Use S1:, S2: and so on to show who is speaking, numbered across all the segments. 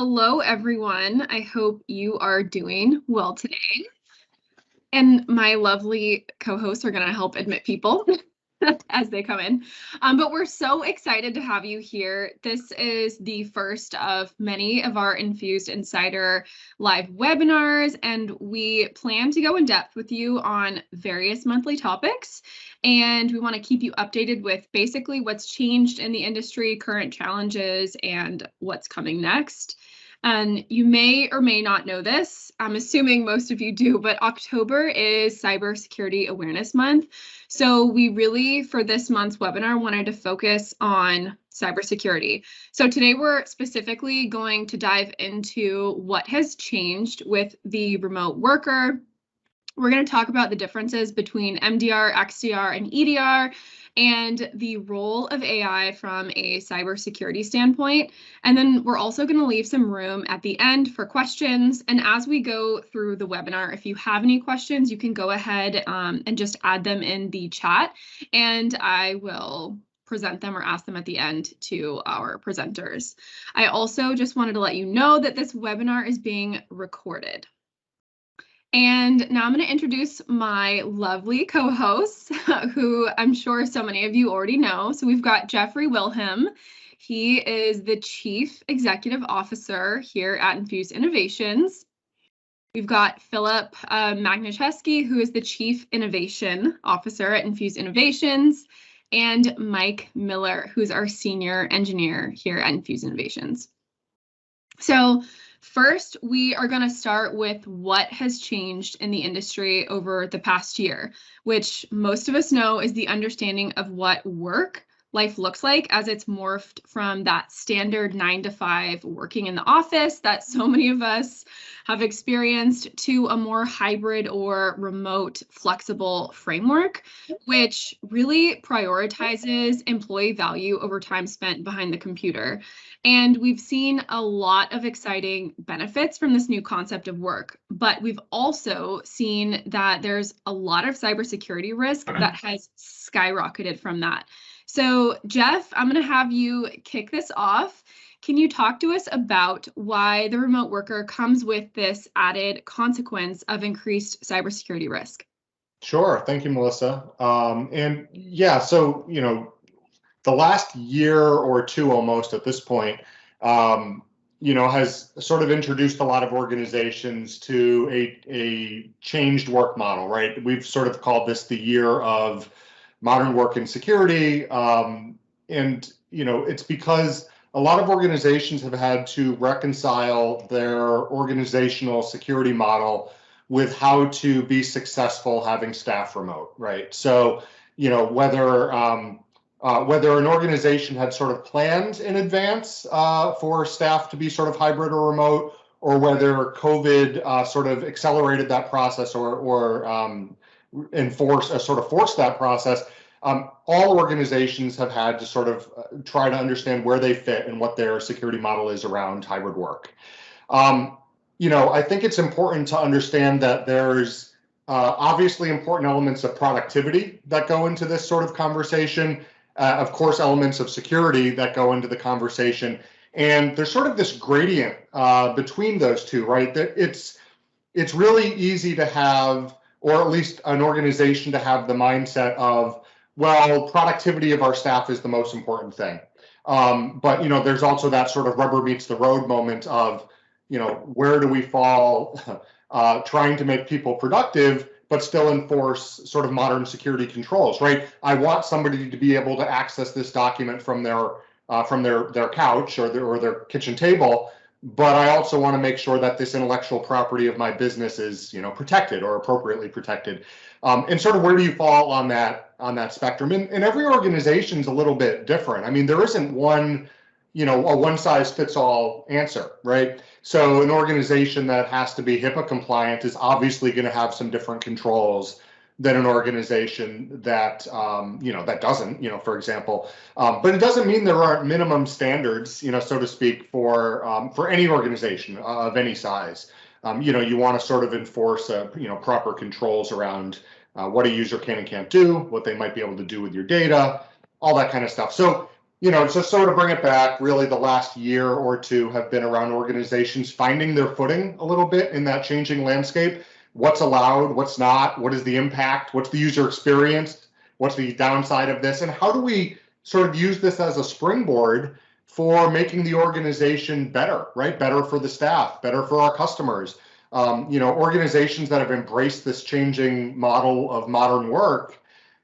S1: Hello, everyone. I hope you are doing well today. And my lovely co-hosts are going to help admit people as they come in. But we're so excited to have you here. This is the first of many of our Infused Insider live webinars, and we plan to go in depth with you on various monthly topics. And we want to keep you updated with basically what's changed in the industry, current challenges, and what's coming next. And you may or may not know this. I'm assuming most of you do, but October is Cybersecurity Awareness Month. So we really, for this month's webinar, wanted to focus on cybersecurity. So today we're specifically going to dive into what has changed with the remote worker. We're going to talk about the differences between MDR, XDR, and EDR, and the role of AI from a cybersecurity standpoint. And then we're also going to leave some room at the end for questions. And as we go through the webinar, if you have any questions, you can go ahead and just add them in the chat, and I will present them or ask them at the end to our presenters. I also just wanted to let you know that this webinar is being recorded. And now I'm going to introduce my lovely co-hosts, who I'm sure so many of you already know. So we've got Jeffrey Wilhelm. He is the Chief Executive Officer here at Infused Innovations. We've got Philip Magnuszewski, who is the Chief Innovation Officer at Infused Innovations, and Mike Miller, who's our Senior Engineer here at Infused Innovations. So first, we are going to start with what has changed in the industry over the past year, which most of us know is the understanding of what work life looks like as it's morphed from that standard 9 to 5 working in the office that so many of us have experienced to a more hybrid or remote flexible framework, which really prioritizes employee value over time spent behind the computer. And we've seen a lot of exciting benefits from this new concept of work, but we've also seen that there's a lot of cybersecurity risk that has skyrocketed from that. So Jeff, I'm going to have you kick this off. Can you talk to us about why the remote worker comes with this added consequence of increased cybersecurity risk?
S2: Sure. Thank you, Melissa. And yeah, so, the last year or two almost at this point, has sort of introduced a lot of organizations to a changed work model, right? We've sort of called this the year of modern work and security. It's because a lot of organizations have had to reconcile their organizational security model with how to be successful having staff remote, right? So, whether an organization had sort of planned in advance for staff to be sort of hybrid or remote, or whether COVID sort of accelerated that process or forced that process, all organizations have had to sort of try to understand where they fit and what their security model is around hybrid work. I think it's important to understand that there's obviously important elements of productivity that go into this sort of conversation. Of course, elements of security that go into the conversation. And there's sort of this gradient between those two, right? That it's really easy to have, or at least an organization to have the mindset of, well, productivity of our staff is the most important thing. But there's also that sort of rubber meets the road moment of, where do we fall trying to make people productive, but still enforce sort of modern security controls, right? I want somebody to be able to access this document from their couch or their kitchen table, but I also want to make sure that this intellectual property of my business is, protected or appropriately protected. And sort of where do you fall on that spectrum? And every organization is a little bit different. I mean, there isn't one, a one size fits all answer, right? So an organization that has to be HIPAA compliant is obviously going to have some different controls than an organization that, that doesn't, for example. But it doesn't mean there aren't minimum standards, so to speak, for any organization of any size. You want to sort of enforce, proper controls around what a user can and can't do, what they might be able to do with your data, all that kind of stuff. So, So sort of bring it back, really the last year or two have been around organizations finding their footing a little bit in that changing landscape. What's allowed, what's not, what is the impact, what's the user experience, what's the downside of this, and how do we sort of use this as a springboard for making the organization better, right? Better for the staff, better for our customers. Organizations that have embraced this changing model of modern work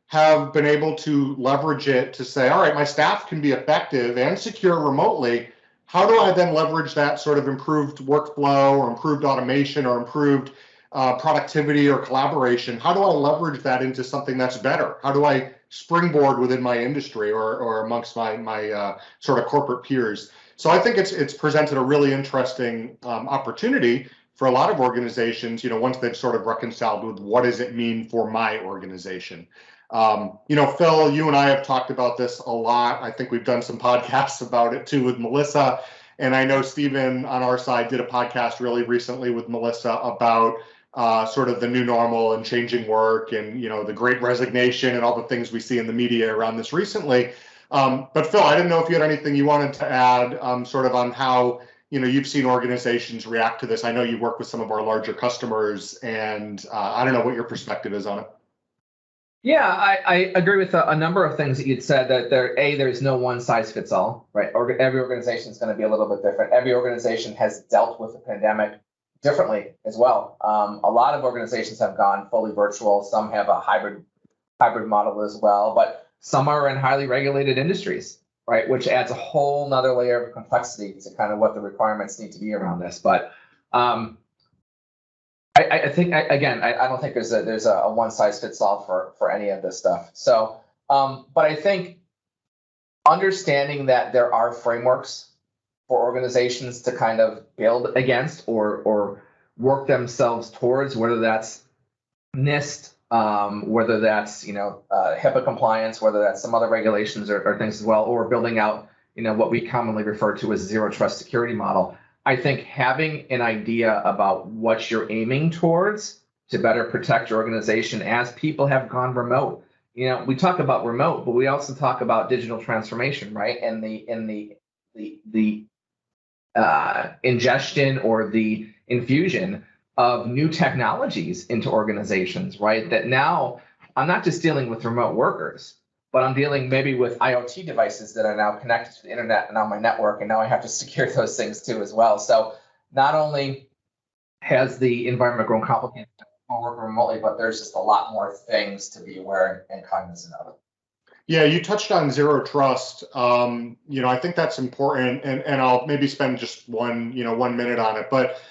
S2: have been able to leverage it to say, all right, my staff can be effective and secure remotely. How do I then leverage that sort of improved workflow or improved automation or improved productivity or collaboration? How do I leverage that into something that's better? How do I springboard within my industry or amongst my sort of corporate peers? So I think it's presented a really interesting opportunity for a lot of organizations, once they've sort of reconciled with what does it mean for my organization. Phil, you and I have talked about this a lot. I think we've done some podcasts about it too with Melissa. And I know Stephen on our side did a podcast really recently with Melissa about sort of the new normal and changing work and, the great resignation and all the things we see in the media around this recently. But Phil, I didn't know if you had anything you wanted to add sort of on how, you've seen organizations react to this. I know you work with some of our larger customers, and I don't know what your perspective is on it.
S3: Yeah, I agree with a number of things that you'd said, that there's no one size fits all, right? Every organization is going to be a little bit different. Every organization has dealt with the pandemic differently as well. A lot of organizations have gone fully virtual. Some have a hybrid model as well, but some are in highly regulated industries, right? Which adds a whole nother layer of complexity to kind of what the requirements need to be around this. But I think, again, I don't think there's a one size fits all for any of this stuff. So, but I think understanding that there are frameworks for organizations to kind of build against or work themselves towards, whether that's NIST, whether that's HIPAA compliance, whether that's some other regulations or things as well, or building out what we commonly refer to as zero trust security model. I think having an idea about what you're aiming towards to better protect your organization as people have gone remote. We talk about remote, but we also talk about digital transformation, right? And the ingestion or the infusion of new technologies into organizations, right? That now I'm not just dealing with remote workers, but I'm dealing maybe with IoT devices that are now connected to the internet and on my network, and now I have to secure those things too as well. So not only has the environment grown complicated for working remotely, but there's just a lot more things to be aware and cognizant of.
S2: Yeah, you touched on zero trust. I think that's important, and I'll maybe spend just one minute on it. But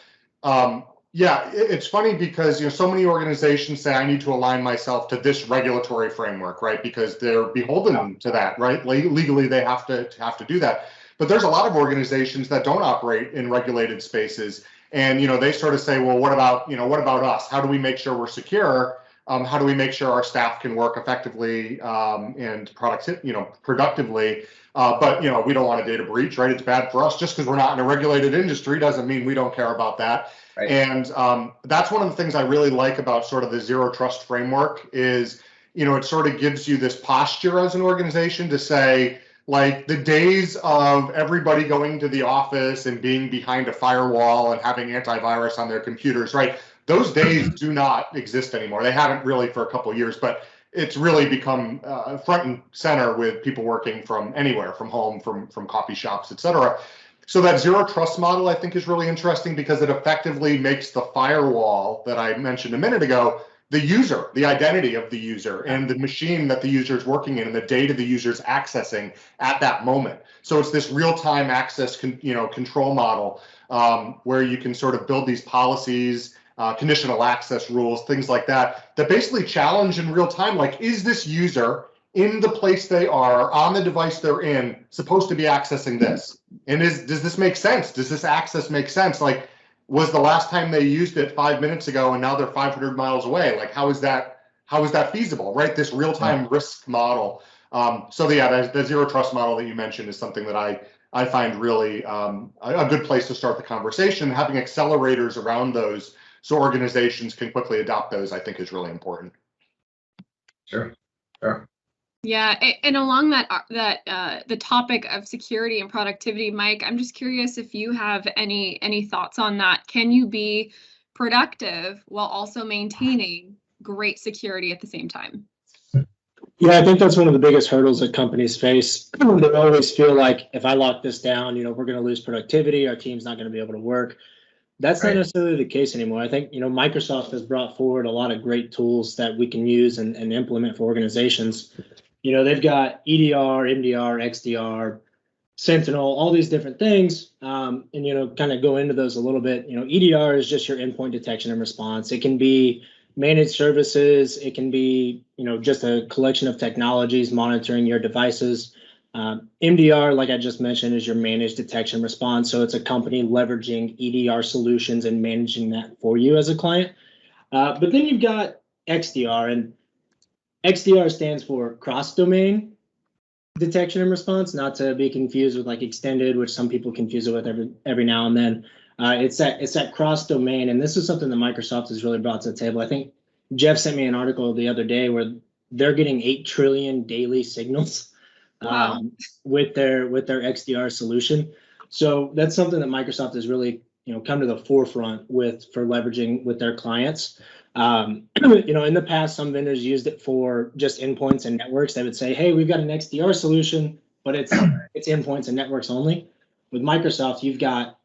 S2: yeah, it's funny because so many organizations say I need to align myself to this regulatory framework, right? Because they're beholden to that, right? Legally, they have to do that. But there's a lot of organizations that don't operate in regulated spaces, and they sort of say, well, what about us? How do we make sure we're secure? How do we make sure our staff can work effectively and productively? But we don't want a data breach, right? It's bad for us. Just because we're not in a regulated industry doesn't mean we don't care about that. Right. And that's one of the things I really like about sort of the zero trust framework is, it sort of gives you this posture as an organization to say, like, the days of everybody going to the office and being behind a firewall and having antivirus on their computers, right? Those days do not exist anymore. They haven't really for a couple of years, but it's really become front and center with people working from anywhere, from home, from coffee shops, et cetera. So that zero trust model, I think, is really interesting because it effectively makes the firewall that I mentioned a minute ago, the user, the identity of the user, and the machine that the user is working in, and the data the user is accessing at that moment. So it's this real-time access, control model where you can sort of build these policies, conditional access rules, things like that basically challenge in real time, like, is this user in the place they are, on the device they're in, supposed to be accessing this? And does this make sense? Does this access make sense? Like, was the last time they used it 5 minutes ago and now they're 500 miles away? Like, how is that feasible, right? This real-time risk model. So yeah, the zero trust model that you mentioned is something that I find really a good place to start the conversation. Having accelerators around those so organizations can quickly adopt those, I think, is really important.
S3: Sure.
S1: Yeah, and along the topic of security and productivity, Mike, I'm just curious if you have any thoughts on that. Can you be productive while also maintaining great security at the same time?
S4: Yeah, I think that's one of the biggest hurdles that companies face. They always feel like if I lock this down, we're going to lose productivity. Our team's not going to be able to work. That's not necessarily the case anymore. I think, Microsoft has brought forward a lot of great tools that we can use and implement for organizations. They've got EDR, MDR, XDR, Sentinel, all these different things. And, kind of go into those a little bit. EDR is just your endpoint detection and response. It can be managed services. It can be, just a collection of technologies monitoring your devices. MDR, like I just mentioned, is your managed detection response. So it's a company leveraging EDR solutions and managing that for you as a client. But then you've got XDR, and XDR stands for cross-domain detection and response, not to be confused with like extended, which some people confuse it with every now and then. It's that cross-domain, and this is something that Microsoft has really brought to the table. I think Jeff sent me an article the other day where they're getting 8 trillion daily signals.
S1: Wow.
S4: With their XDR solution. So that's something that Microsoft has really come to the forefront for leveraging with their clients. In the past, some vendors used it for just endpoints and networks. They would say, hey, we've got an XDR solution, but it's endpoints and networks only. With Microsoft, you've got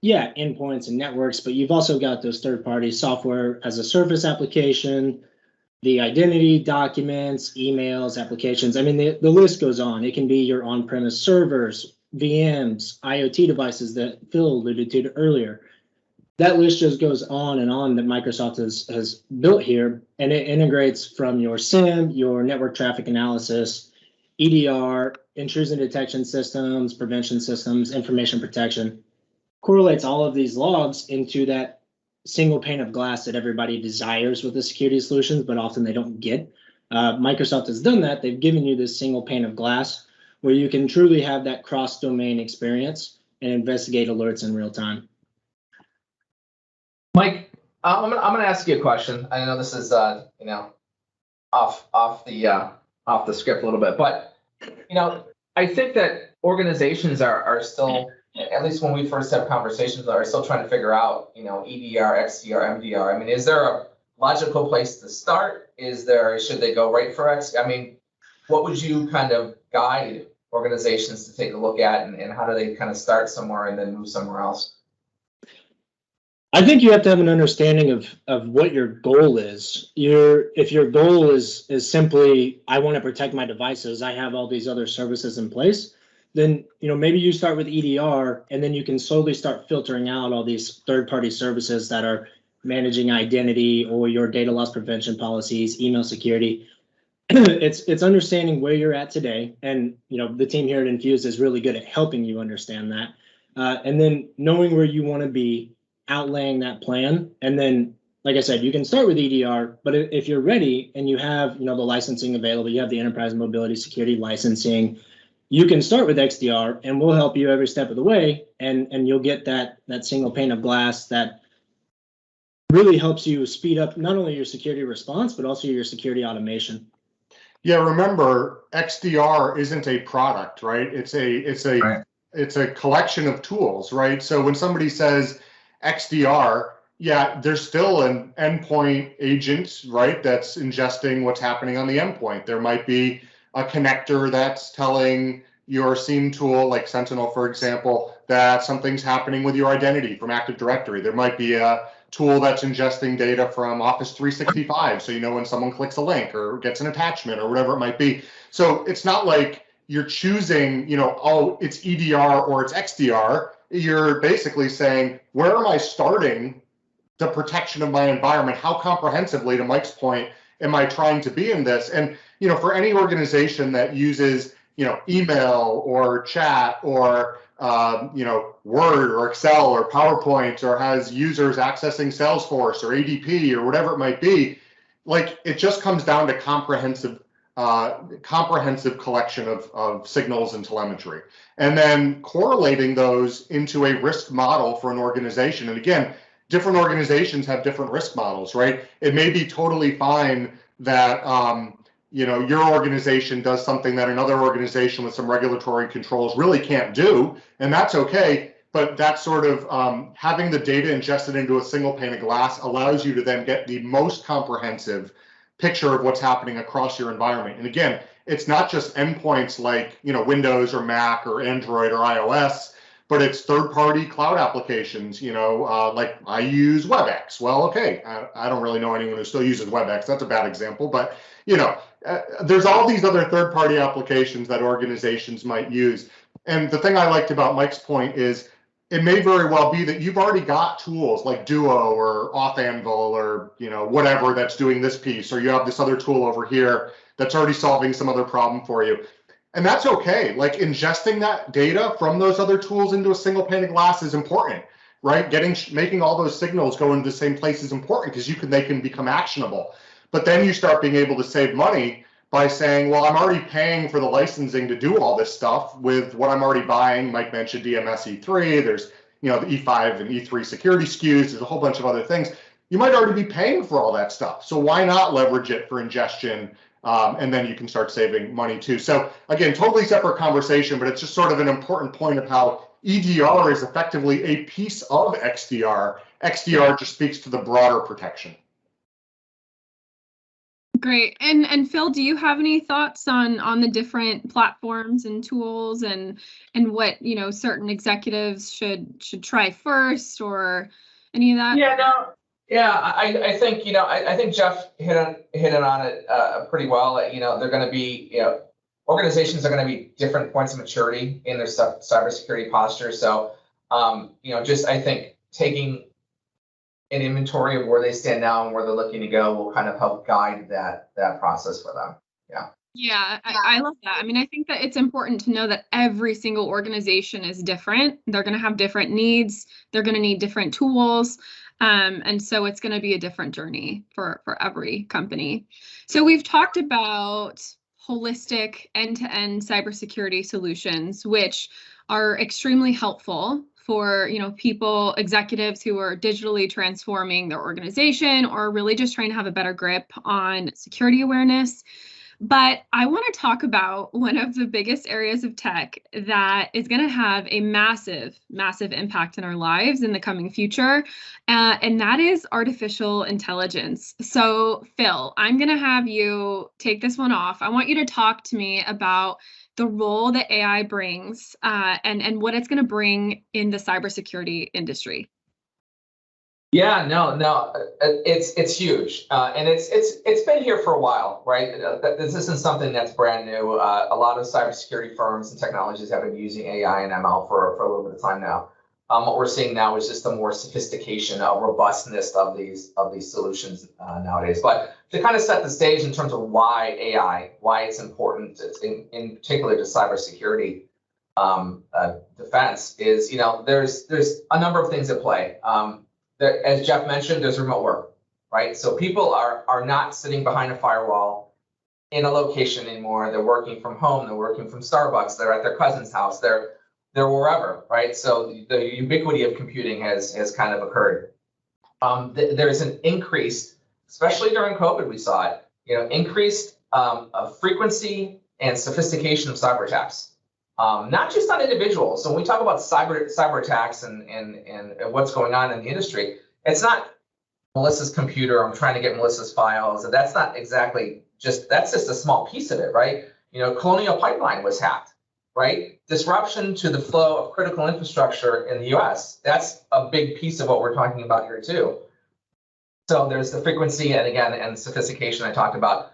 S4: endpoints and networks, but you've also got those third-party software as a service application, the identity, documents, emails, applications. I mean, the list goes on. It can be your on-premise servers, VMs, IoT devices that Phil alluded to earlier. That list just goes on and on that Microsoft has built here, and it integrates from your SIEM, your network traffic analysis, EDR, intrusion detection systems, prevention systems, information protection, correlates all of these logs into that single pane of glass that everybody desires with the security solutions, but often they don't get. Microsoft has done that. They've given you this single pane of glass where you can truly have that cross-domain experience and investigate alerts in real time.
S3: Mike, I'm gonna ask you a question. I know this is off the script a little bit, but I think that organizations are still, at least when we first have conversations, are still trying to figure out, EDR, XDR, MDR. I mean, is there a logical place to start? Should they go right for X? I mean, what would you kind of guide organizations to take a look at, and how do they kind of start somewhere and then move somewhere else?
S4: I think you have to have an understanding of what your goal is. If your goal is simply, I want to protect my devices, I have all these other services in place, then maybe you start with EDR, and then you can slowly start filtering out all these third-party services that are managing identity or your data loss prevention policies, email security. It's understanding where you're at today, and the team here at Infuse is really good at helping you understand that, and then knowing where you want to be, outlaying that plan, and then, like I said, you can start with EDR, but if you're ready and you have the licensing available, you have the enterprise mobility security licensing, you can start with XDR, and we'll help you every step of the way, and you'll get that single pane of glass that really helps you speed up not only your security response, but also your security automation.
S2: Yeah, remember, XDR isn't a product, right? It's a collection of tools, right? So when somebody says XDR, there's still an endpoint agent, right, that's ingesting what's happening on the endpoint. There might be a connector that's telling your SIEM tool, like Sentinel, for example, that something's happening with your identity from Active Directory. There might be a tool that's ingesting data from Office 365, so when someone clicks a link or gets an attachment or whatever it might be. So it's not like you're choosing, it's EDR or it's XDR. You're basically saying, where am I starting the protection of my environment? How comprehensively, to Mike's point, am I trying to be in this? And for any organization that uses email or chat or Word or Excel or PowerPoint, or has users accessing Salesforce or ADP or whatever it might be, like, it just comes down to comprehensive collection of signals and telemetry, and then correlating those into a risk model for an organization. And again, different organizations have different risk models, right? It may be totally fine that your organization does something that another organization with some regulatory controls really can't do, and that's okay. But that sort of having the data ingested into a single pane of glass allows you to then get the most comprehensive picture of what's happening across your environment. And again, it's not just endpoints like Windows or Mac or Android or iOS, but it's third-party cloud applications. Like I use WebEx. Well, okay, I don't really know anyone who still uses WebEx. That's a bad example, but there's all these other third-party applications that organizations might use. And the thing I liked about Mike's point is it may very well be that you've already got tools like Duo or AuthAnvil or whatever that's doing this piece, or you have this other tool over here that's already solving some other problem for you. And that's okay. Like ingesting that data from those other tools into a single pane of glass is important, right? Making all those signals go into the same place is important because they can become actionable. But then you start being able to save money by saying, well, I'm already paying for the licensing to do all this stuff with what I'm already buying. Mike mentioned DMS E3, there's the E5 and E3 security SKUs, there's a whole bunch of other things. You might already be paying for all that stuff. So why not leverage it for ingestion? And then you can start saving money too. So again, totally separate conversation, but it's just sort of an important point of how EDR is effectively a piece of XDR. XDR just speaks to the broader protection.
S1: Great. And Phil, do you have any thoughts on the different platforms and tools and what certain executives should try first or any of that?
S3: I think I think Jeff hit on it pretty well. They're going to be organizations are going to be different points of maturity in their cybersecurity posture. So I think taking an inventory of where they stand now and where they're looking to go will kind of help guide that process for them.
S1: Yeah, I love that. I mean, I think that it's important to know that every single organization is different. They're going to have different needs. They're going to need different tools. And so it's going to be a different journey for every company. So we've talked about holistic end-to-end cybersecurity solutions, which are extremely helpful for people, executives who are digitally transforming their organization or really just trying to have a better grip on security awareness. But I want to talk about one of the biggest areas of tech that is going to have a massive, massive impact in our lives in the coming future, and that is artificial intelligence. So, Phil, I'm going to have you take this one off. I want you to talk to me about the role that AI brings and what it's going to bring in the cybersecurity industry.
S3: Yeah, no, it's huge, and it's been here for a while, right? This isn't something that's brand new. A lot of cybersecurity firms and technologies have been using AI and ML for a little bit of time now. What we're seeing now is just the more sophistication, robustness of these solutions nowadays. But to kind of set the stage in terms of why AI, why it's important, in particular to cybersecurity defense, is there's a number of things at play. As Jeff mentioned, there's remote work, right? So people are not sitting behind a firewall in a location anymore. They're working from home. They're working from Starbucks. They're at their cousin's house. They're wherever, right? So the ubiquity of computing has kind of occurred. There's an increase, especially during COVID, we saw it. Increased frequency and sophistication of cyber attacks. Not just on individuals. So when we talk about cyber attacks and what's going on in the industry, it's not Melissa's computer. I'm trying to get Melissa's files. That's not exactly that's just a small piece of it, right? Colonial Pipeline was hacked, right? Disruption to the flow of critical infrastructure in the U.S. That's a big piece of what we're talking about here too. So there's the frequency and sophistication I talked about.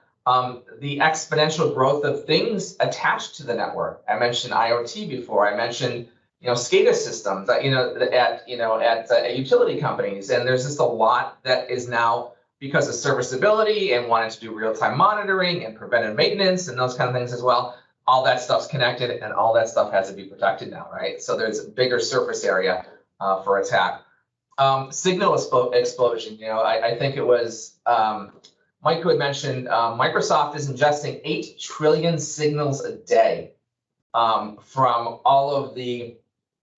S3: The exponential growth of things attached to the network. I mentioned IoT before. I mentioned, SCADA systems. At utility companies, and there's just a lot that is now because of serviceability and wanting to do real-time monitoring and preventive maintenance and those kind of things as well. All that stuff's connected, and all that stuff has to be protected now, right? So there's a bigger surface area for attack. Signal explosion. I think it was. Mike, who had mentioned Microsoft is ingesting 8 trillion signals a day from all of the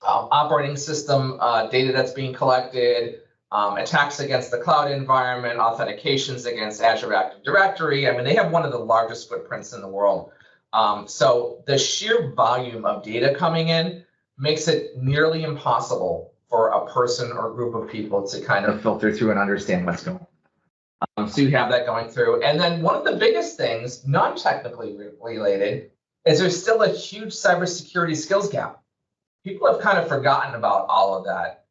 S3: operating system data that's being collected, attacks against the cloud environment, authentications against Azure Active Directory. I mean, they have one of the largest footprints in the world. So the sheer volume of data coming in makes it nearly impossible for a person or group of people to kind of filter through and understand what's going on. So you have that going through. And then one of the biggest things, non-technically related, is there's still a huge cybersecurity skills gap. People have kind of forgotten about all of that.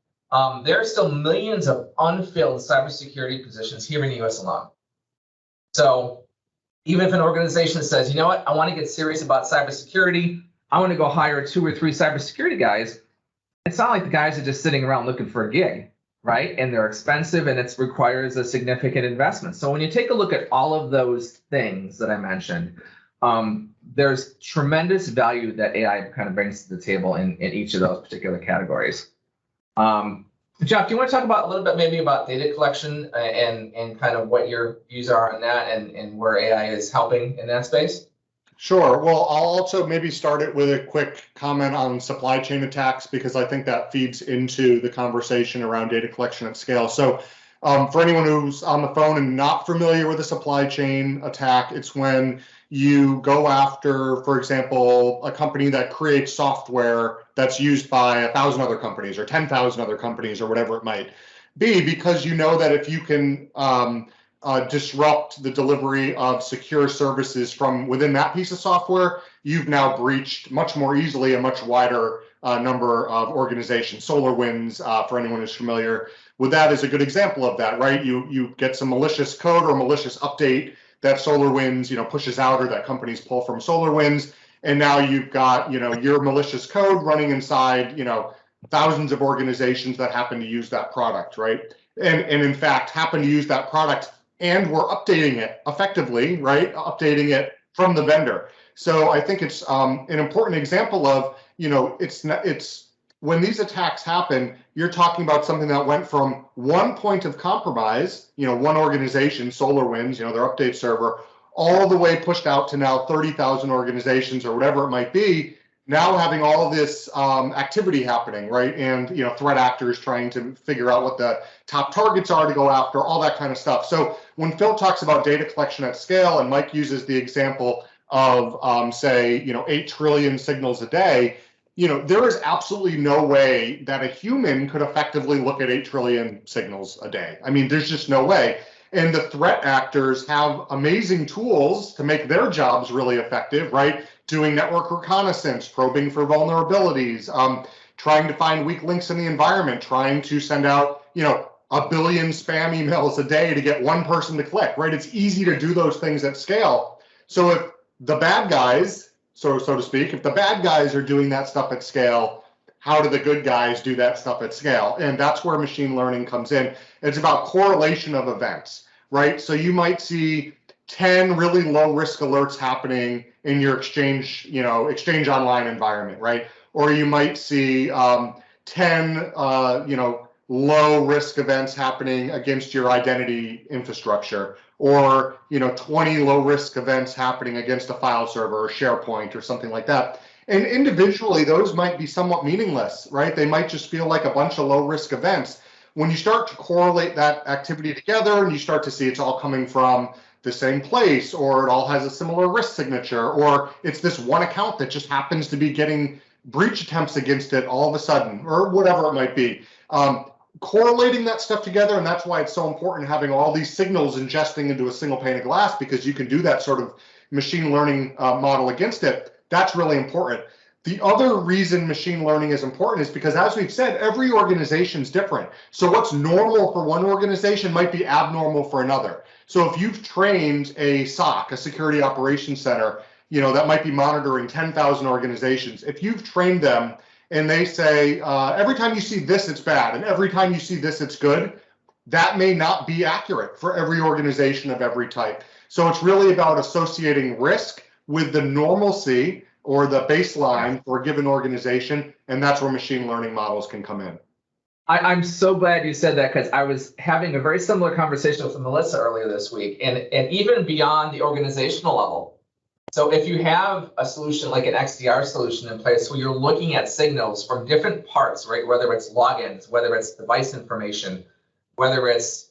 S3: There are still millions of unfilled cybersecurity positions here in the US alone. So even if an organization says, you know what, I want to get serious about cybersecurity, I want to go hire 2 or 3 cybersecurity guys, it's not like the guys are just sitting around looking for a gig, right? And they're expensive and it requires a significant investment. So when you take a look at all of those things that I mentioned, there's tremendous value that AI kind of brings to the table in each of those particular categories. Jeff, do you want to talk about a little bit maybe about data collection and kind of what your views are on that and where AI is helping in that space?
S2: Sure. Well, I'll also maybe start it with a quick comment on supply chain attacks, because I think that feeds into the conversation around data collection at scale. So for anyone who's on the phone and not familiar with a supply chain attack, it's when you go after, for example, a company that creates software that's used by 1,000 other companies or 10,000 other companies or whatever it might be, because you know that if you can disrupt the delivery of secure services from within that piece of software, you've now breached much more easily a much wider number of organizations. SolarWinds, for anyone who's familiar with that, is a good example of that, right? You get some malicious code or malicious update that SolarWinds, pushes out, or that companies pull from SolarWinds, and now you've got, your malicious code running inside, thousands of organizations that happen to use that product, right? And in fact, happen to use that product, and we're updating it effectively, right? Updating it from the vendor. So I think it's an important example of, it's when these attacks happen, you're talking about something that went from one point of compromise, one organization, SolarWinds, their update server, all the way pushed out to now 30,000 organizations or whatever it might be, now having all of this activity happening, right? And, threat actors trying to figure out what the top targets are to go after, all that kind of stuff. So when Phil talks about data collection at scale, and Mike uses the example of, say, 8 trillion signals a day, there is absolutely no way that a human could effectively look at 8 trillion signals a day. I mean, there's just no way. And the threat actors have amazing tools to make their jobs really effective, right? Doing network reconnaissance, probing for vulnerabilities, trying to find weak links in the environment, trying to send out, 1 billion spam emails a day to get one person to click, right? It's easy to do those things at scale. So if the bad guys, so to speak, if the bad guys are doing that stuff at scale, how do the good guys do that stuff at scale? And that's where machine learning comes in. It's about correlation of events, right? So you might see 10 really low risk alerts happening in your Exchange Online environment, right? Or you might see 10, low risk events happening against your identity infrastructure, or 20 low risk events happening against a file server or SharePoint or something like that. And individually, those might be somewhat meaningless, right? They might just feel like a bunch of low risk events. When you start to correlate that activity together and you start to see it's all coming from the same place, or it all has a similar risk signature, or it's this one account that just happens to be getting breach attempts against it all of a sudden, or whatever it might be. Correlating that stuff together, and that's why it's so important having all these signals ingesting into a single pane of glass, because you can do that sort of machine learning model against it. That's really important. The other reason machine learning is important is because, as we've said, every organization is different. So what's normal for one organization might be abnormal for another. So if you've trained a SOC, a security operations center, that might be monitoring 10,000 organizations. If you've trained them and they say, every time you see this, it's bad, and every time you see this, it's good, that may not be accurate for every organization of every type. So it's really about associating risk with the normalcy or the baseline for a given organization, and that's where machine learning models can come in.
S3: I'm so glad you said that, because I was having a very similar conversation with Melissa earlier this week, and even beyond the organizational level. So if you have a solution like an XDR solution in place where you're looking at signals from different parts, right, whether it's logins, whether it's device information, whether it's,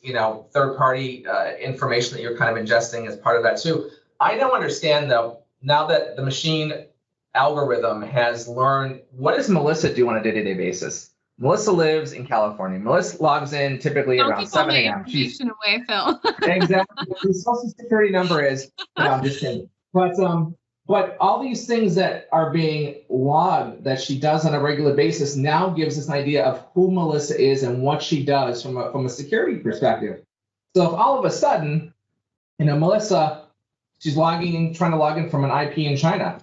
S3: third-party information that you're kind of ingesting as part of that too. I don't understand though, now that the machine algorithm has learned, what does Melissa do on a day-to-day basis? Melissa lives in California. Melissa logs in typically around 7 a.m.
S1: She's away, Phil.
S3: Exactly. What the social security number is. No, I'm just kidding. But all these things that are being logged that she does on a regular basis now gives us an idea of who Melissa is and what she does from a security perspective. So if all of a sudden, Melissa, she's trying to log in from an IP in China,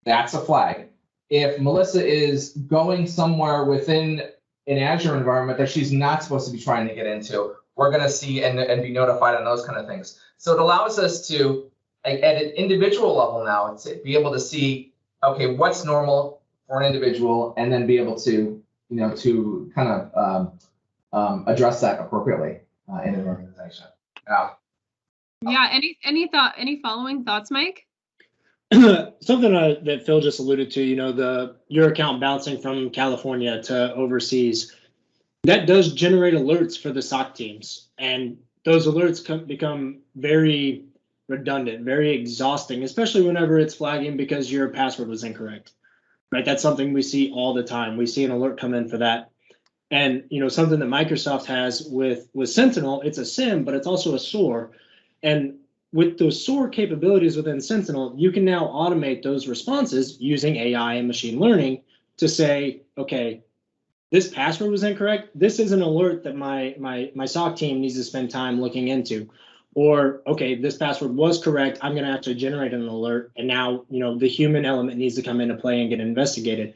S3: that's a flag. If Melissa is going somewhere within an Azure environment that she's not supposed to be trying to get into, we're going to see and be notified on those kind of things. So it allows us to, at an individual level now, to be able to see, okay, what's normal for an individual, and then be able to, to kind of address that appropriately in an organization.
S1: Yeah. Any following thoughts, Mike?
S4: Something that Phil just alluded to, your account bouncing from California to overseas, that does generate alerts for the SOC teams, and those alerts become very redundant, very exhausting, especially whenever it's flagging because your password was incorrect, right? That's something we see all the time. We see an alert come in for that. And, something that Microsoft has with Sentinel, it's a SIEM, but it's also a SOAR. And with those SOAR capabilities within Sentinel, you can now automate those responses using AI and machine learning to say, okay, this password was incorrect. This is an alert that my SOC team needs to spend time looking into. Or, okay, this password was correct. I'm going to actually generate an alert. And now, the human element needs to come into play and get investigated.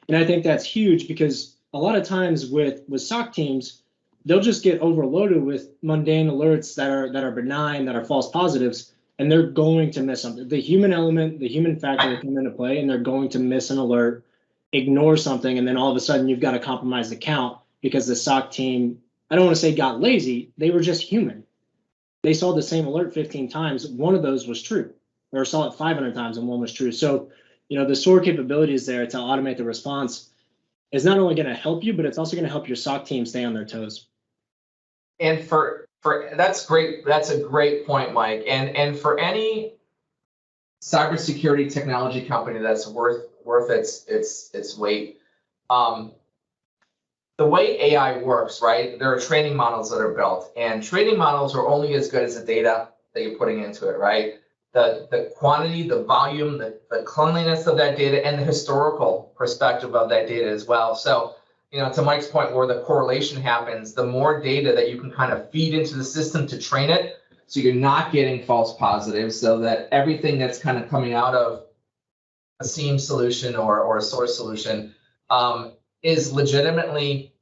S4: And I think that's huge because a lot of times with SOC teams, they'll just get overloaded with mundane alerts that are benign, that are false positives, and they're going to miss something. The human element, the human factor will come into play, and they're going to miss an alert, ignore something, and then all of a sudden you've got a compromised account because the SOC team, I don't want to say got lazy, they were just human. They saw the same alert 15 times. One of those was true, or saw it 500 times and one was true. So, the SOAR capability is there to automate the response is not only going to help you, but it's also going to help your SOC team stay on their toes.
S3: And for that's great. That's a great point, Mike. And for any cybersecurity technology company that's worth its weight, the way AI works, right? There are training models that are built, and training models are only as good as the data that you're putting into it, right? The quantity, the volume, the cleanliness of that data, and the historical perspective of that data as well. So, to Mike's point, where the correlation happens, the more data that you can kind of feed into the system to train it, so you're not getting false positives, so that everything that's kind of coming out of a SIEM solution or a source solution is legitimately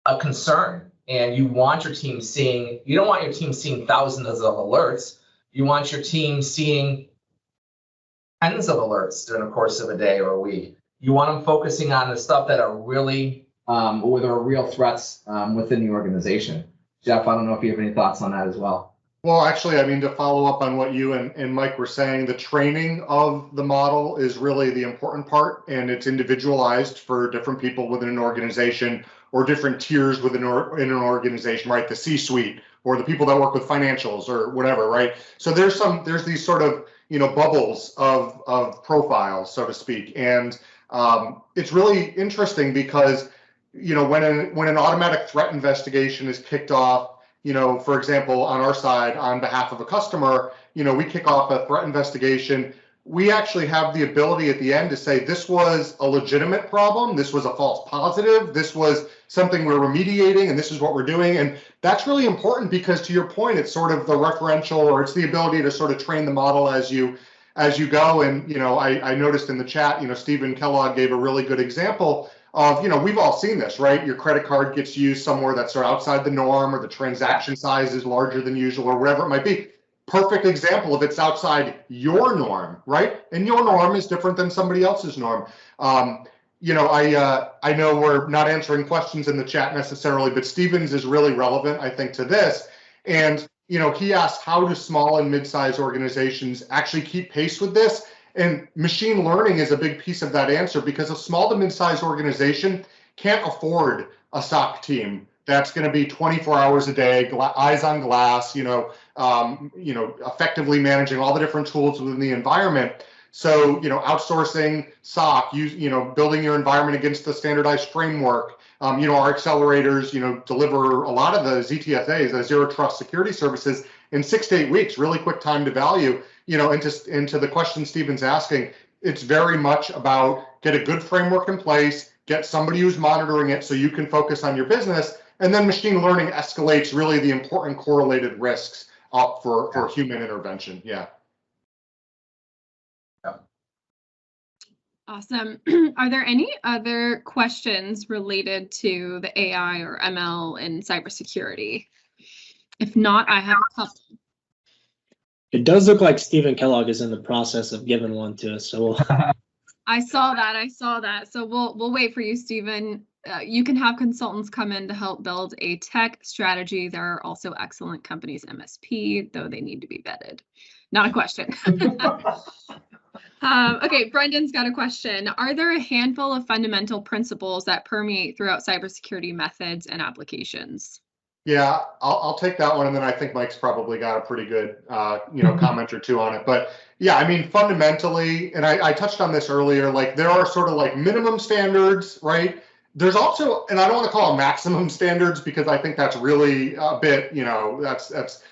S3: a concern. And you want your team seeing, you don't want your team seeing thousands of alerts. You want your team seeing tens of alerts during the course of a day or a week. You want them focusing on the stuff that are really, or there are real threats within the organization. Jeff, I don't know if you have any thoughts on that as well.
S2: Well, actually, to follow up on what you and Mike were saying, the training of the model is really the important part, and it's individualized for different people within an organization or different tiers within an organization, right? The C-suite or the people that work with financials or whatever, right? So there's these sort of, bubbles of profiles, so to speak. And it's really interesting because, when an automatic threat investigation is kicked off, for example, on our side, on behalf of a customer, we kick off a threat investigation. We actually have the ability at the end to say, this was a legitimate problem. This was a false positive. This was something we're remediating, and this is what we're doing. And that's really important because, to your point, it's sort of the referential, or it's the ability to sort of train the model as you go. And, I noticed in the chat, Stephen Kellogg gave a really good example of, we've all seen this, right? Your credit card gets used somewhere that's sort of outside the norm, or the transaction size is larger than usual, or whatever it might be. Perfect example of it's outside your norm, right? And your norm is different than somebody else's norm. I know we're not answering questions in the chat necessarily, but Stevens is really relevant, I think, to this. And, he asked, how do small and mid-sized organizations actually keep pace with this? And machine learning is a big piece of that answer, because a small to mid-sized organization can't afford a SOC team that's going to be 24 hours a day, eyes on glass, effectively managing all the different tools within the environment. So, outsourcing SOC, building your environment against the standardized framework. Our accelerators, deliver a lot of the ZTSAs, the zero trust security services, in 6 to 8 weeks, really quick time to value. Into the question Stephen's asking, it's very much about get a good framework in place, get somebody who's monitoring it so you can focus on your business, and then machine learning escalates really the important correlated risks up for human intervention. Yeah.
S1: Awesome. Are there any other questions related to the AI or ML and cybersecurity? If not, I have a couple.
S4: It does look like Stephen Kellogg is in the process of giving one to us, so we'll.
S1: I saw that. So we'll wait for you, Stephen. You can have consultants come in to help build a tech strategy. There are also excellent companies, MSP, though they need to be vetted. Not a question. Okay, Brendan's got a question. Are there a handful of fundamental principles that permeate throughout cybersecurity methods and applications?
S2: Yeah, I'll take that one, and then I think Mike's probably got a pretty good, comment or two on it. But yeah, I mean, fundamentally, and I touched on this earlier, like there are sort of like minimum standards, right? There's also, and I don't want to call them maximum standards because I think that's really a bit, that's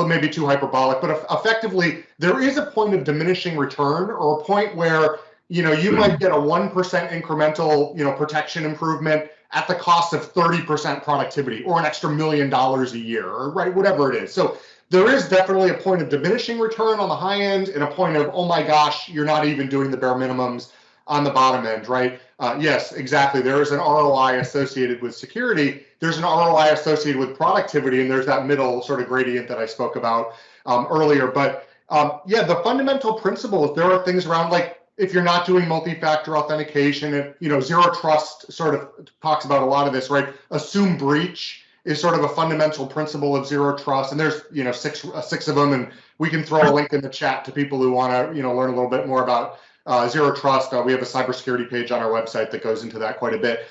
S2: maybe too hyperbolic, but effectively there is a point of diminishing return, or a point where, you might get a 1% incremental, protection improvement at the cost of 30% productivity, or an extra $1 million a year, or right, whatever it is. So there is definitely a point of diminishing return on the high end, and a point of, oh my gosh, you're not even doing the bare minimums on the bottom end, right? Yes, exactly. There is an ROI associated with security. There's an ROI associated with productivity, and there's that middle sort of gradient that I spoke about earlier. But yeah, the fundamental principles, there are things around, like if you're not doing multi-factor authentication, and zero trust sort of talks about a lot of this, right? Assume breach is sort of a fundamental principle of zero trust, and there's six of them, and we can throw a link in the chat to people who want to learn a little bit more about zero trust. We have a cybersecurity page on our website that goes into that quite a bit.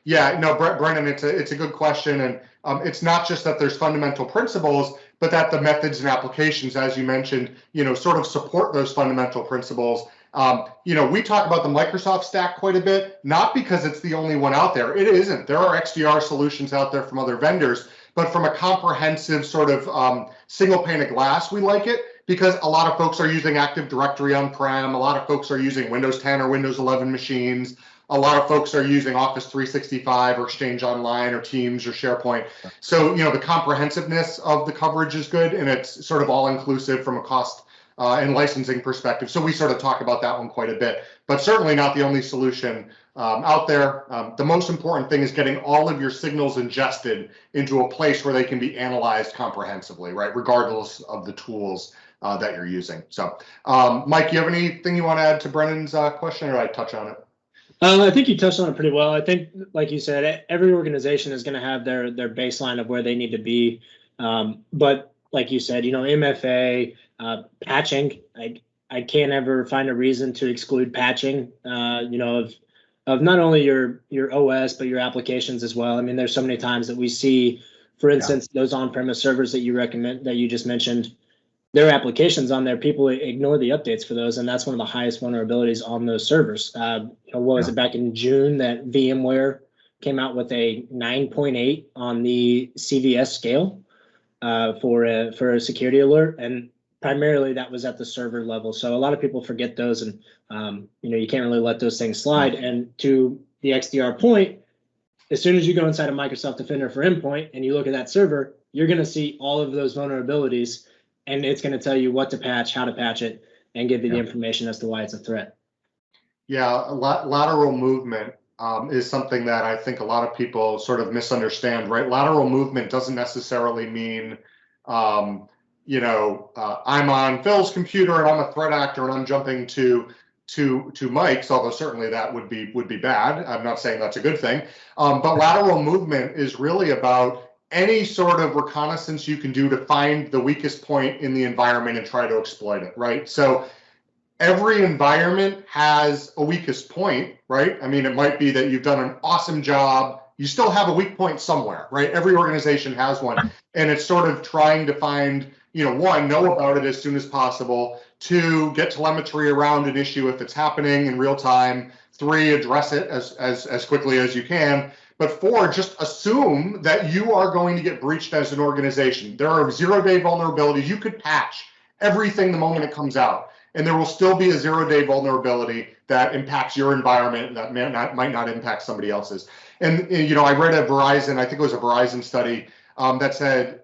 S2: Yeah, no, Brennan, it's a good question, and it's not just that there's fundamental principles, but that the methods and applications, as you mentioned, sort of support those fundamental principles. We talk about the Microsoft stack quite a bit, not because it's the only one out there. It isn't. There are XDR solutions out there from other vendors, but from a comprehensive sort of single pane of glass, we like it because a lot of folks are using Active Directory on-prem. A lot of folks are using Windows 10 or Windows 11 machines. A lot of folks are using Office 365 or Exchange Online or Teams or SharePoint. So, the comprehensiveness of the coverage is good, and it's sort of all inclusive from a cost and licensing perspective. So we sort of talk about that one quite a bit, but certainly not the only solution out there. The most important thing is getting all of your signals ingested into a place where they can be analyzed comprehensively, right? Regardless of the tools that you're using. So, Mike, you have anything you want to add to Brennan's question, or did I touch on it?
S4: I think you touched on it pretty well. I think, like you said, every organization is going to have their baseline of where they need to be. But like you said, MFA, patching, I can't ever find a reason to exclude patching, of not only your OS, but your applications as well. I mean, there's so many times that we see, for instance, those on-premise servers that you just mentioned, their applications on there, people ignore the updates for those, and that's one of the highest vulnerabilities on those servers. What was it, back in June that VMware came out with a 9.8 on the CVS scale for a security alert, and primarily that was at the server level. So a lot of people forget those, and you can't really let those things slide. And to the XDR point, as soon as you go inside of Microsoft Defender for Endpoint and you look at that server, you're going to see all of those vulnerabilities. And it's going to tell you what to patch, how to patch it, and give you the information as to why it's a threat. Yeah,
S2: lateral movement is something that I think a lot of people sort of misunderstand, right? Lateral movement doesn't necessarily mean, I'm on Phil's computer and I'm a threat actor and I'm jumping to Mike's, although certainly that would be bad. I'm not saying that's a good thing. But lateral movement is really about any sort of reconnaissance you can do to find the weakest point in the environment and try to exploit it, right? So every environment has a weakest point, right? I mean, it might be that you've done an awesome job, you still have a weak point somewhere, right? Every organization has one. And it's sort of trying to find, one, know about it as soon as possible. 2, get telemetry around an issue if it's happening in real time. 3, address it as quickly as you can. But 4, just assume that you are going to get breached as an organization. There are 0-day vulnerabilities. You could patch everything the moment it comes out, and there will still be a 0-day vulnerability that impacts your environment that might not impact somebody else's. And I read I think it was a Verizon study that said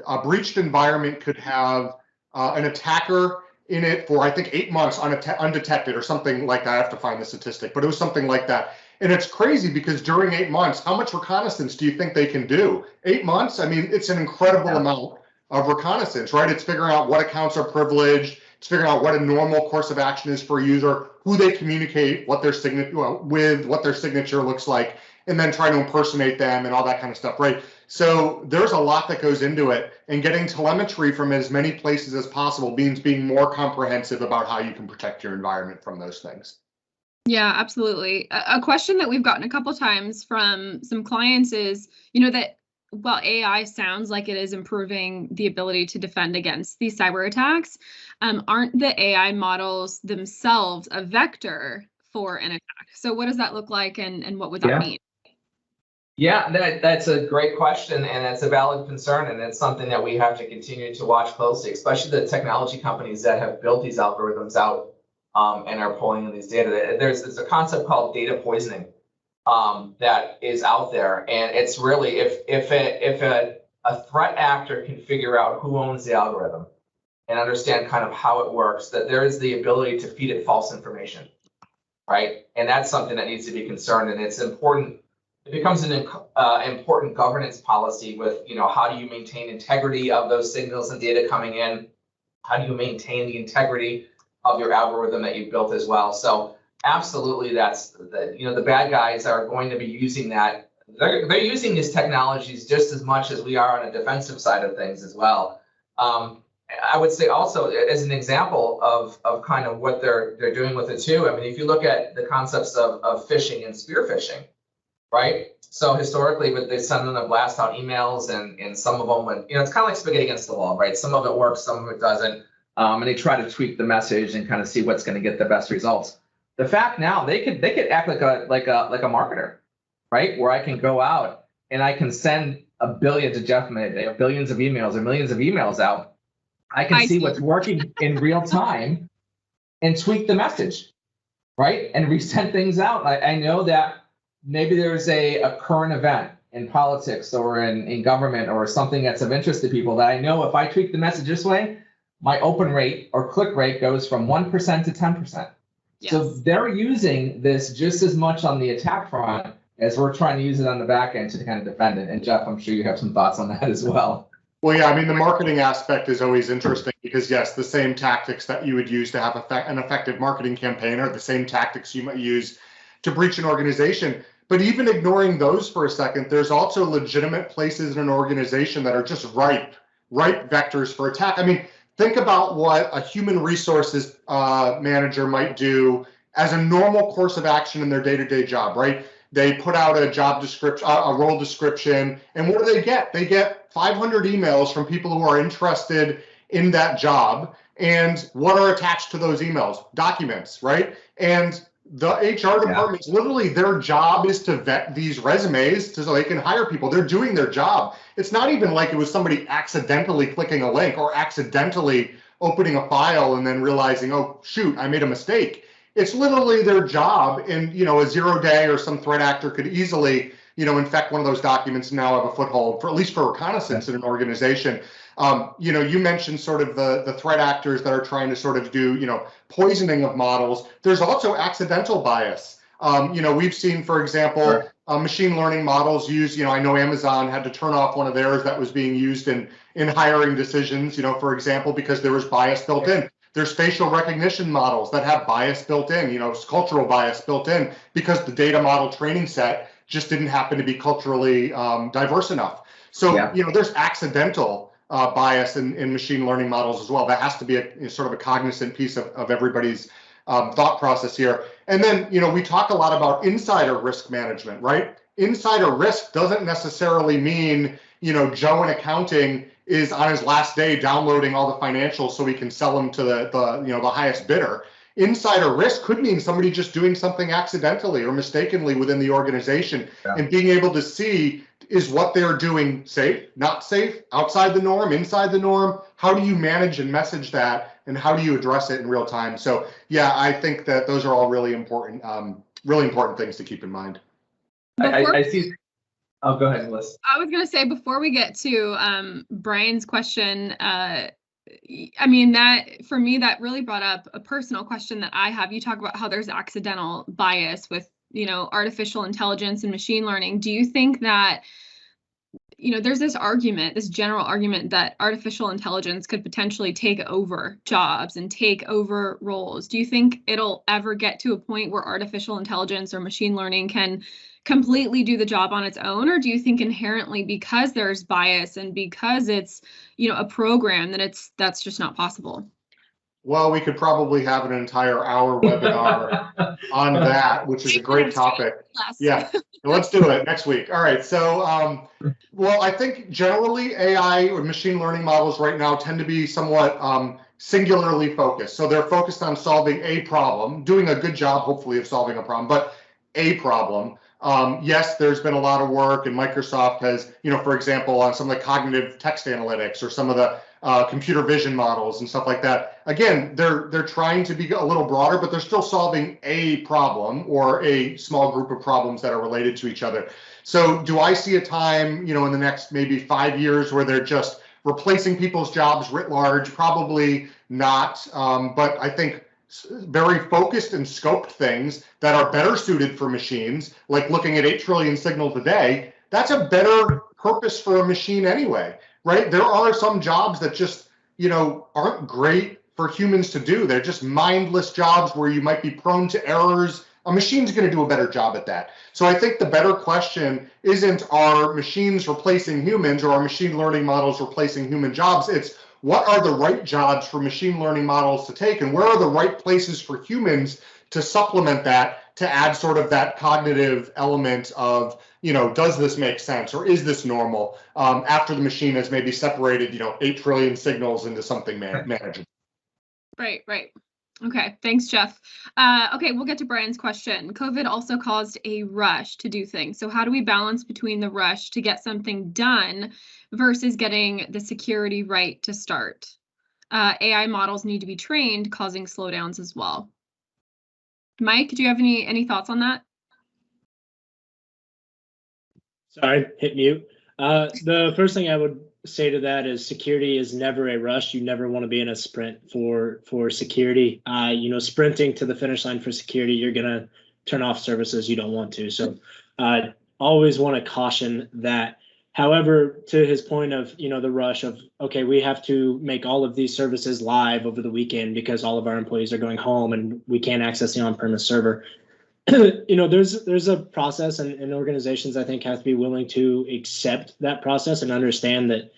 S2: a breached environment could have an attacker in it for, I think, 8 months undetected or something like that. I have to find the statistic, but it was something like that. And it's crazy because during 8 months, how much reconnaissance do you think they can do? 8 months? I mean, it's an incredible amount of reconnaissance, right? It's figuring out what accounts are privileged. It's figuring out what a normal course of action is for a user, who they communicate, what their signature looks like, and then trying to impersonate them and all that kind of stuff, right? So there's a lot that goes into it, and getting telemetry from as many places as possible means being more comprehensive about how you can protect your environment from those things.
S1: Yeah, absolutely. A question that we've gotten a couple times from some clients is, that while AI sounds like it is improving the ability to defend against these cyber attacks, aren't the AI models themselves a vector for an attack? So what does that look like, and what would that mean?
S3: Yeah, that's a great question, and it's a valid concern, and it's something that we have to continue to watch closely, especially the technology companies that have built these algorithms out and are pulling in these data. There's a concept called data poisoning that is out there, and it's really if a threat actor can figure out who owns the algorithm and understand kind of how it works, that there is the ability to feed it false information, right? And that's something that needs to be concerned, and it's important. It becomes an important governance policy with, how do you maintain integrity of those signals and data coming in? How do you maintain the integrity of your algorithm that you've built as well? So absolutely, that's the bad guys are going to be using that. They're using these technologies just as much as we are on a defensive side of things as well. I would say also, as an example of kind of what they're doing with it too. I mean, if you look at the concepts of phishing and spear phishing, right? So historically, but they send them to blast out emails, and some of them, when it's kind of like spaghetti against the wall, right? Some of it works, some of it doesn't, and they try to tweak the message and kind of see what's going to get the best results. The fact now, they could act like a marketer, right? Where I can go out and I can send billions of emails or millions of emails out. I can see what's working in real time and tweak the message, right? And resend things out. I know that maybe there's a current event in politics or in government or something that's of interest to people that I know if I tweak the message this way, my open rate or click rate goes from 1% to 10%. Yes. So they're using this just as much on the attack front as we're trying to use it on the back end to kind of defend it. And Jeff, I'm sure you have some thoughts on that as well.
S2: Well, yeah, I mean, the marketing aspect is always interesting because, yes, the same tactics that you would use to have an effective marketing campaign are the same tactics you might use to breach an organization. But even ignoring those for a second, there's also legitimate places in an organization that are just ripe vectors for attack. I mean, think about what a human resources manager might do as a normal course of action in their day-to-day job, right? They put out a job description, a role description, and what do they get? They get 500 emails from people who are interested in that job. And what are attached to those emails? Documents, right? And the HR department, literally their job is to vet these resumes so they can hire people. They're doing their job. It's not even like it was somebody accidentally clicking a link or accidentally opening a file and then realizing, oh, shoot, I made a mistake. It's literally their job, and a 0-day or some threat actor could easily, infect one of those documents and now have a foothold for at least for reconnaissance in an organization. You mentioned sort of the threat actors that are trying to sort of do, poisoning of models. There's also accidental bias. We've seen, for example, machine learning models use, I know Amazon had to turn off one of theirs that was being used in hiring decisions, for example, because there was bias built in. There's facial recognition models that have bias built in, cultural bias built in because the data model training set just didn't happen to be culturally diverse enough. So, there's accidental bias in machine learning models as well. That has to be a sort of a cognizant piece of everybody's thought process here. And then, we talk a lot about insider risk management, right? insider risk doesn't necessarily mean, Joe in accounting is on his last day downloading all the financials so he can sell them to the highest bidder. Insider risk could mean somebody just doing something accidentally or mistakenly within the organization, and being able to see, is what they're doing safe, not safe, outside the norm, inside the norm? How do you manage and message that, and how do you address it in real time? So yeah, I think that those are all really important things to keep in mind.
S3: I see. Oh, go ahead, Liz.
S1: I was going to say, before we get to Brian's question, I mean, that for me, that really brought up a personal question that I have. You talk about how there's accidental bias with, artificial intelligence and machine learning. Do you think that, there's this general argument that artificial intelligence could potentially take over jobs and take over roles? Do you think it'll ever get to a point where artificial intelligence or machine learning can completely do the job on its own? Or do you think inherently, because there's bias and because it's, a program, that that's just not possible?
S2: Well, we could probably have an entire hour webinar on that, which is a great topic. Yeah, let's do it next week. All right. So, well, I think generally AI or machine learning models right now tend to be somewhat singularly focused. So they're focused on solving a problem, doing a good job, hopefully, of solving a problem, but a problem. Yes, there's been a lot of work, and Microsoft has, for example, on some of the cognitive text analytics or some of the computer vision models and stuff like that. Again, they're trying to be a little broader, but they're still solving a problem or a small group of problems that are related to each other. So do I see a time, in the next maybe 5 years where they're just replacing people's jobs writ large? Probably not, but I think very focused and scoped things that are better suited for machines, like looking at 8 trillion signals a day, that's a better purpose for a machine anyway, right? There are some jobs that just, aren't great for humans to do. They're just mindless jobs where you might be prone to errors. A machine's going to do a better job at that. So I think the better question isn't, are machines replacing humans or are machine learning models replacing human jobs? It's, what are the right jobs for machine learning models to take, and where are the right places for humans to supplement that, to add sort of that cognitive element of, does this make sense, or is this normal, after the machine has maybe separated, 8 trillion signals into something manageable.
S1: Right. Okay, thanks, Jeff. Okay, we'll get to Brian's question. COVID also caused a rush to do things. So how do we balance between the rush to get something done versus getting the security right to start? AI models need to be trained, causing slowdowns as well. Mike, do you have any thoughts on that?
S4: Sorry, hit mute. The first thing I would say to that is security is never a rush. You never want to be in a sprint for security. Sprinting to the finish line for security, you're going to turn off services you don't want to. So always want to caution that. However, to his point of, the rush of, okay, we have to make all of these services live over the weekend because all of our employees are going home and we can't access the on-premise server. There's a process, and organizations, I think, have to be willing to accept that process and understand that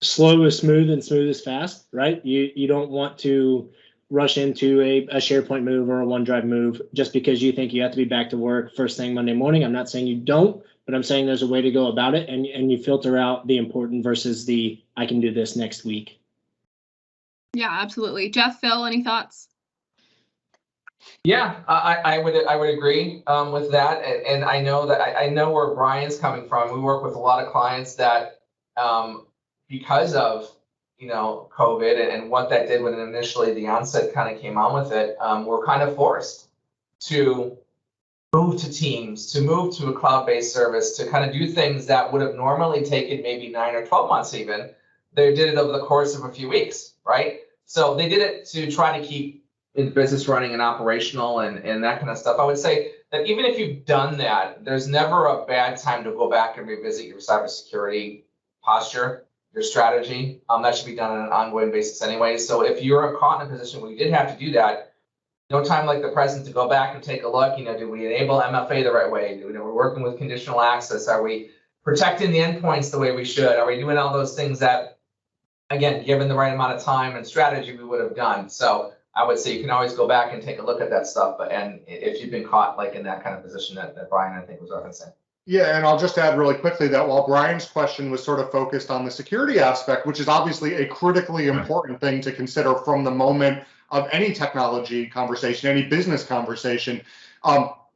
S4: slow is smooth and smooth is fast, right? You don't want to rush into a SharePoint move or a OneDrive move just because you think you have to be back to work first thing Monday morning. I'm not saying you don't, but I'm saying there's a way to go about it, and you filter out the important versus the I can do this next week.
S1: Yeah, absolutely. Jeff, Phil, any thoughts?
S3: Yeah, I would agree with that, and I know where Brian's coming from. We work with a lot of clients that because of COVID and what that did when initially the onset kind of came on with it, we're kind of forced to move to Teams, to move to a cloud-based service, to kind of do things that would have normally taken maybe 9 or 12 months even. They did it over the course of a few weeks, right? So they did it to try to keep the business running and operational and that kind of stuff. I would say that even if you've done that, there's never a bad time to go back and revisit your cybersecurity posture, your strategy. That should be done on an ongoing basis anyway. So if you're caught in a position where you did have to do that, no time like the present to go back and take a look. Did we enable MFA the right way? We're working with conditional access. Are we protecting the endpoints the way we should? Are we doing all those things that, again, given the right amount of time and strategy, we would have done? So I would say you can always go back and take a look at that stuff. But and if you've been caught like in that kind of position that Brian, I think, was referencing.
S2: Yeah, and I'll just add really quickly that while Brian's question was sort of focused on the security aspect, which is obviously a critically important thing to consider from the moment of any technology conversation, any business conversation,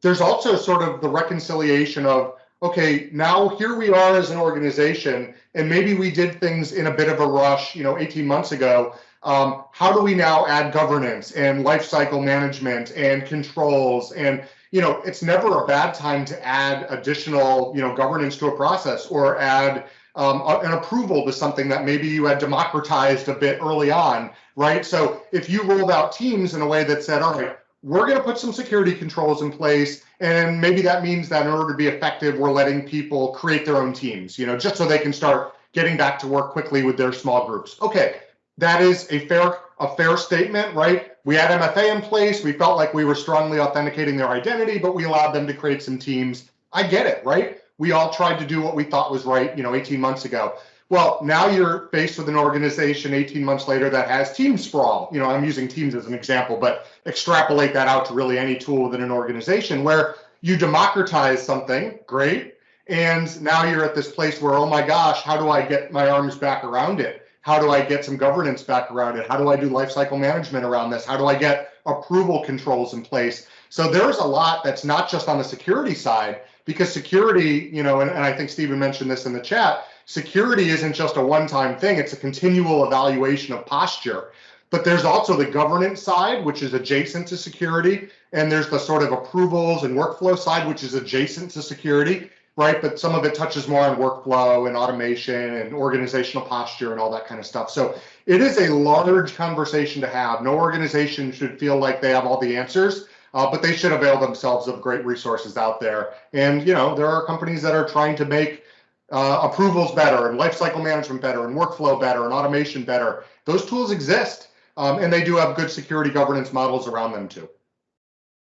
S2: there's also sort of the reconciliation of, okay, now here we are as an organization, and maybe we did things in a bit of a rush, 18 months ago. How do we now add governance and lifecycle management and controls? And it's never a bad time to add additional, governance to a process, or add an approval to something that maybe you had democratized a bit early on, right? So if you rolled out teams in a way that said, all right, we're going to put some security controls in place, and maybe that means that in order to be effective, we're letting people create their own teams, just so they can start getting back to work quickly with their small groups. Okay, that is a fair statement, right? We had MFA in place. We felt like we were strongly authenticating their identity, but we allowed them to create some teams. I get it, right? We all tried to do what we thought was right, 18 months ago. Well, now you're faced with an organization 18 months later that has team sprawl. I'm using teams as an example, but extrapolate that out to really any tool within an organization where you democratize something, great. And now you're at this place where, oh my gosh, how do I get my arms back around it? How do I get some governance back around it? How do I do lifecycle management around this? How do I get approval controls in place? So there's a lot that's not just on the security side, because security, and I think Stephen mentioned this in the chat, security isn't just a one-time thing. It's a continual evaluation of posture. But there's also the governance side, which is adjacent to security. And there's the sort of approvals and workflow side, which is adjacent to security, right? But some of it touches more on workflow and automation and organizational posture and all that kind of stuff. So it is a large conversation to have. No organization should feel like they have all the answers, but they should avail themselves of great resources out there. And, there are companies that are trying to make approvals better and lifecycle management better and workflow better and automation better. Those tools exist, and they do have good security governance models around them too.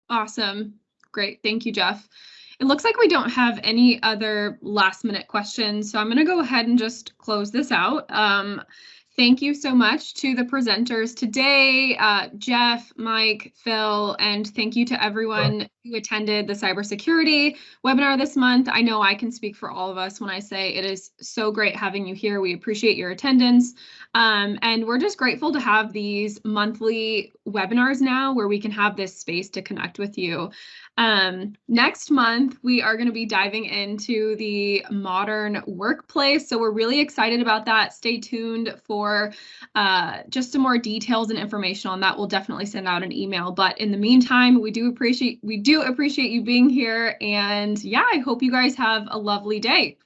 S1: Awesome. Great. Thank you, Jeff. It looks like we don't have any other last minute questions, so I'm going to go ahead and just close this out. Thank you so much to the presenters today, Jeff, Mike, Phil, and thank you to everyone who attended the cybersecurity webinar this month. I know I can speak for all of us when I say it is so great having you here. We appreciate your attendance. And we're just grateful to have these monthly webinars now where we can have this space to connect with you. Next month, we are going to be diving into the modern workplace. So we're really excited about that. Stay tuned for just some more details and information on that. We'll definitely send out an email. But in the meantime, we do appreciate you being here. And yeah, I hope you guys have a lovely day.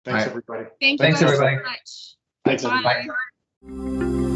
S2: Thanks, everybody.
S1: Thanks, everybody. So much.
S4: Thanks, everybody.
S1: Bye.